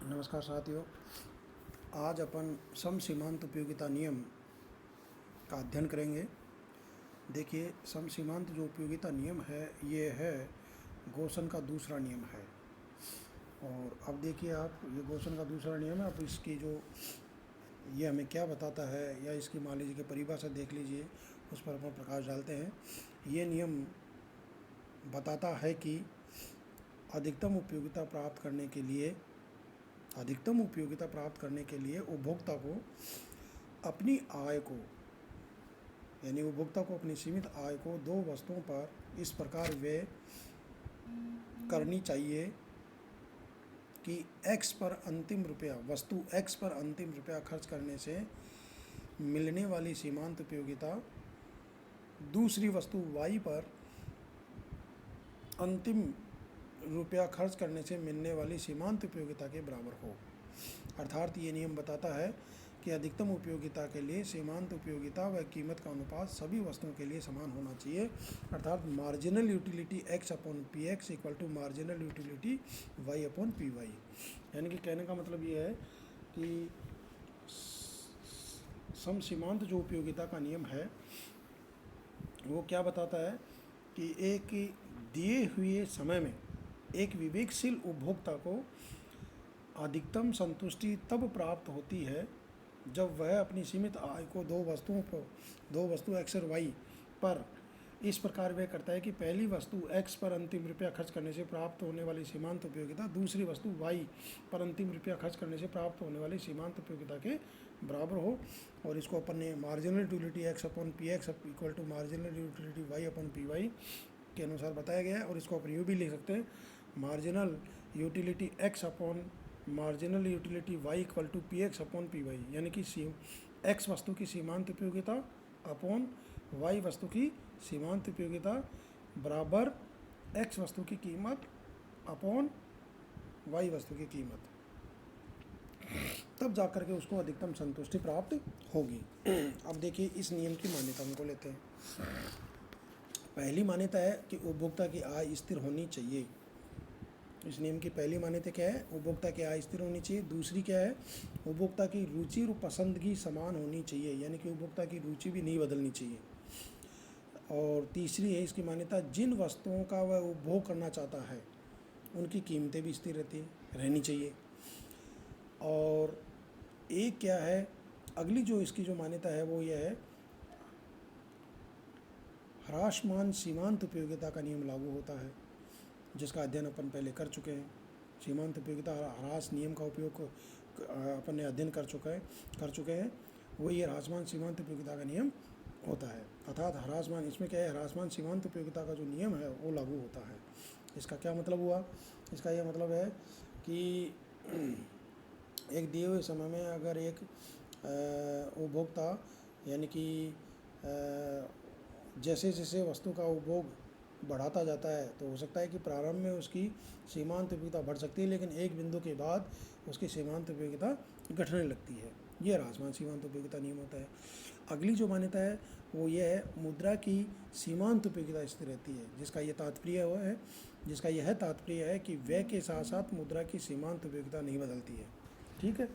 नमस्कार साथियों। आज अपन सम सीमांत उपयोगिता नियम का अध्ययन करेंगे। देखिए, सम सीमांत जो उपयोगिता नियम है ये है गोसन का दूसरा नियम है। और अब देखिए आप, ये गोसन का दूसरा नियम है। अब इसकी जो ये हमें क्या बताता है, या इसकी मान लीजिए कि परिभाषा देख लीजिए, उस पर अपन प्रकाश डालते हैं। ये नियम बताता है कि अधिकतम उपयोगिता प्राप्त करने के लिए उपभोक्ता को अपनी आय को, यानी उपभोक्ता को अपनी सीमित आय को दो वस्तुओं पर इस प्रकार व्यय करनी चाहिए कि वस्तु X पर अंतिम रुपया खर्च करने से मिलने वाली सीमांत उपयोगिता दूसरी वस्तु Y पर अंतिम रुपया खर्च करने से मिलने वाली सीमांत उपयोगिता के बराबर हो। अर्थात ये नियम बताता है कि अधिकतम उपयोगिता के लिए सीमांत उपयोगिता व कीमत का अनुपात सभी वस्तुओं के लिए समान होना चाहिए। अर्थात marginal utility X upon P X equal to marginal utility Y upon P Y. यानी कि कहने का मतलब ये है कि सम सीमांत जो उपयोगिता का नियम है वो क्या बताता है कि एक दिए हुए समय में एक विवेकशील उपभोक्ता को अधिकतम संतुष्टि तब प्राप्त होती है जब वह अपनी सीमित आय को दो वस्तु X और Y पर इस प्रकार व्यय करता है कि पहली वस्तु X पर अंतिम रुपया खर्च करने से प्राप्त होने वाली सीमांत उपयोगिता दूसरी वस्तु Y पर अंतिम रुपया खर्च करने से प्राप्त होने वाली सीमांत उपयोगिता के बराबर हो। और इसको अपन ने marginal utility X upon P X equal to marginal utility Y upon P Y के अनुसार बताया गया है। और इसको अपन यूँ भी लिख सकते हैं, marginal utility X upon marginal utility Y equal to P X upon P Y, यानी कि X वस्तु की सीमांत उपयोगिता अपॉन Y वस्तु की सीमांत उपयोगिता बराबर X वस्तु की कीमत अपॉन Y वस्तु की कीमत। तब जाकर के उसको अधिकतम संतुष्टि प्राप्त होगी। अब देखिए इस नियम की मान्यताओं को लेते हैं। पहली मान्यता है कि उपभोक्ता की आय स्थिर होनी चाहिए। इस नियम की पहली मान्यता क्या है? उपभोक्ता की आय स्थिर होनी चाहिए। दूसरी क्या है? उपभोक्ता की रुचि और पसंदगी समान होनी चाहिए, यानी कि उपभोक्ता की रुचि भी नहीं बदलनी चाहिए। और तीसरी है इसकी मान्यता, जिन वस्तुओं का वह उपभोग करना चाहता है उनकी कीमतें भी स्थिर रहनी चाहिए। और एक क्या है, अगली जो इसकी जो मान्यता है वो यह है, ह्रासमान सीमांत उपयोगिता का नियम लागू होता है, जिसका अध्ययन अपन पहले कर चुके हैं। सीमांत उपयोगिता ह्रास नियम का उपयोग अपन ने अध्ययन कर चुके हैं। वही ह्रासमान सीमांत उपयोगिता का नियम होता है। अर्थात ह्रासमान, इसमें क्या है, ह्रासमान सीमांत उपयोगिता का जो नियम है वो लागू होता है। इसका क्या मतलब हुआ? इसका यह मतलब है कि एक दिए हुए समय में अगर एक उपभोक्ता, यानी कि जैसे जैसे वस्तु का उपभोग बढ़ाता जाता है तो हो सकता है कि प्रारंभ में उसकी सीमांत उपयोगिता बढ़ सकती है, लेकिन एक बिंदु के बाद उसकी सीमांत उपयोगिता घटने लगती है। यह ह्रासमान सीमांत उपयोगिता नियम होता है। अगली जो मान्यता है वो ये है, मुद्रा की सीमांत उपयोगिता स्थिर रहती है, जिसका यह तात्पर्य है कि व्यय के साथ साथ मुद्रा की सीमांत उपयोगिता नहीं बदलती है। ठीक है।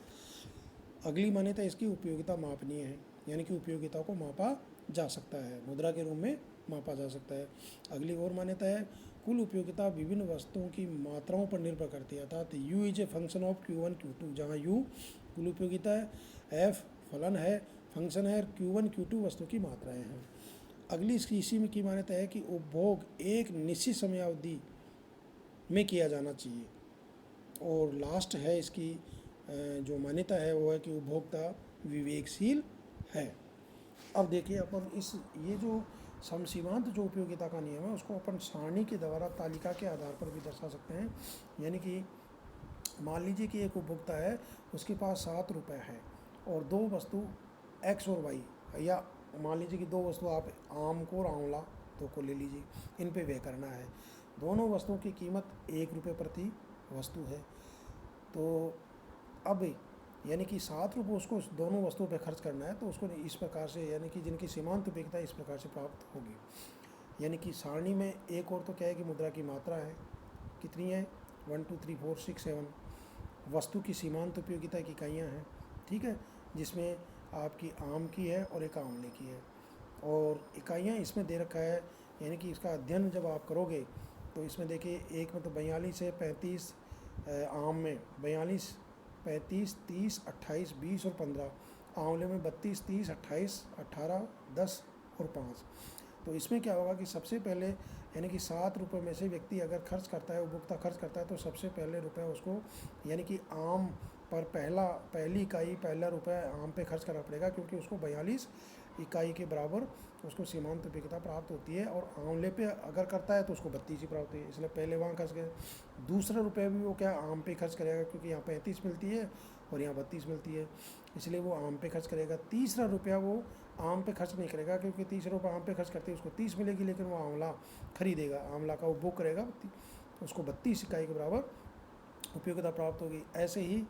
अगली मान्यता इसकी उपयोगिता मापनीय है, यानी कि उपयोगिता को मापा जा सकता है, मुद्रा के रूप में मापा जा सकता है। अगली और मान्यता है, कुल उपयोगिता विभिन्न वस्तुओं की मात्राओं पर निर्भर करती है। अर्थात U is a function of Q1 Q2, जहाँ U कुल उपयोगिता है, F फलन है, फंक्शन है, और Q1 Q2 वस्तु की मात्राएं हैं। अगली इसी में की मान्यता है कि उपभोग एक निश्चित समयावधि में किया जाना चाहिए। और लास्ट है इसकी जो मान्यता है वो है कि उपभोक्ता विवेकशील है। अब देखिए अपन ये जो समसीमांत जो उपयोगिता का नियम है उसको अपन सारणी के द्वारा, तालिका के आधार पर भी दर्शा सकते हैं। यानी कि मान लीजिए कि एक उपभोक्ता है, उसके पास 7 रुपये है और दो वस्तु X और Y, या मान लीजिए कि दो वस्तु, आप आम को और आंवला दो को ले लीजिए, इन पे व्यय करना है। दोनों वस्तुओं की कीमत 1 रुपये प्रति वस्तु है। तो अब यानी कि 7 रुपये उसको दोनों वस्तुओं पे खर्च करना है, तो उसको इस प्रकार से, यानी कि जिनकी सीमांत उपयोगिता इस प्रकार से प्राप्त होगी। यानी कि सारणी में एक और तो क्या है कि मुद्रा की मात्रा है, कितनी है, 1 2 3 4 6 7, वस्तु की सीमांत उपयोगिता की इकाइयाँ हैं, ठीक है, जिसमें आपकी आम की है और एक आंवले की है। और इकाइयाँ इसमें दे रखा है, यानी कि इसका अध्ययन जब आप करोगे तो इसमें देखिए एक में तो 42 से 35 आम में 42, 35, 30, 28, 20 और 15, आंवले में 32, 30, 28, 18, 10 और 5। तो इसमें क्या होगा कि सबसे पहले यानी कि 7 रुपये में से व्यक्ति अगर खर्च करता है, उपभोक्ता खर्च करता है, तो सबसे पहले रुपये उसको यानी कि आम पर पहली इकाई पहला रुपया आम पे खर्च करना पड़ेगा, क्योंकि उसको 42 इकाई के बराबर उसको सीमांत उपयोगिता प्राप्त होती है। और आंवले पे अगर करता है तो उसको 32 ही प्राप्त होती है, इसलिए पहले वहाँ खर्च करें। दूसरा रुपये भी वो क्या आम पे खर्च करेगा, क्योंकि यहाँ 35 मिलती है और यहाँ 32 मिलती है, इसलिए वो आम पे खर्च करेगा। तीसरा रुपया वो आम पे खर्च नहीं करेगा, क्योंकि 30 रुपये आम पे खर्च करते हैं उसको 30 मिलेगी, लेकिन वो आंवला खरीदेगा, आंवला का उपभोग करेगा, उसको 32 इकाई के बराबर उपयोगिता प्राप्त होगी। ऐसे ही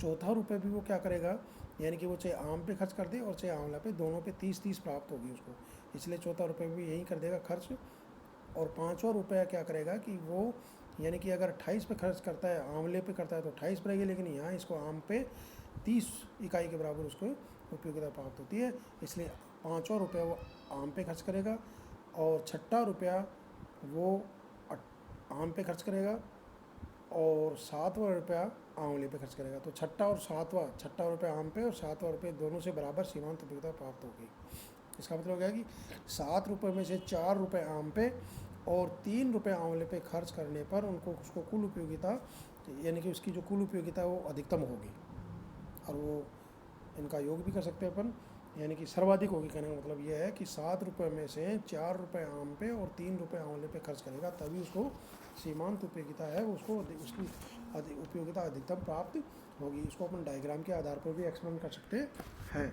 चौथा रुपये भी वो क्या करेगा, यानी कि वो चाहे आम पे खर्च कर दे और चाहे आंवला पे, दोनों पे 30-30 प्राप्त होगी उसको, इसलिए चौथा रुपये भी यही कर देगा खर्च। और पाँचवा रुपया क्या करेगा कि वो यानी कि अगर 28 पे खर्च करता है, आंवले पे करता है तो 28 रहेगी, लेकिन यहाँ इसको आम पे 30 इकाई के बराबर उसको उपयोगिता प्राप्त होती है, इसलिए पाँचवा रुपया वो आम पे खर्च करेगा। और छठा रुपया वो आम पे खर्च करेगा और 7वां रुपया आंवले पे खर्च करेगा। तो छठा रुपया आम पे और 7वां रुपये दोनों से बराबर सीमांत उपयोगिता प्राप्त होगी। इसका मतलब हो गया कि 7 रुपये में से 4 रुपये आम पे और 3 रुपये आंवले पे खर्च करने पर उसको कुल उपयोगिता यानी कि उसकी जो कुल उपयोगिता है वो अधिकतम होगी। और वो इनका योग भी कर सकते हैं अपन, यानी कि सर्वाधिक होगी। कहने का मतलब ये है कि 7 रुपये में से 4 रुपये आम पे और 3 रुपये आंवले पे खर्च करेगा, तभी उसको सीमांत उपयोगिता है वो उसको उसकी उपयोगिता अधिकतम प्राप्त होगी। इसको अपन डायग्राम के आधार पर भी एक्सप्लेन कर सकते हैं।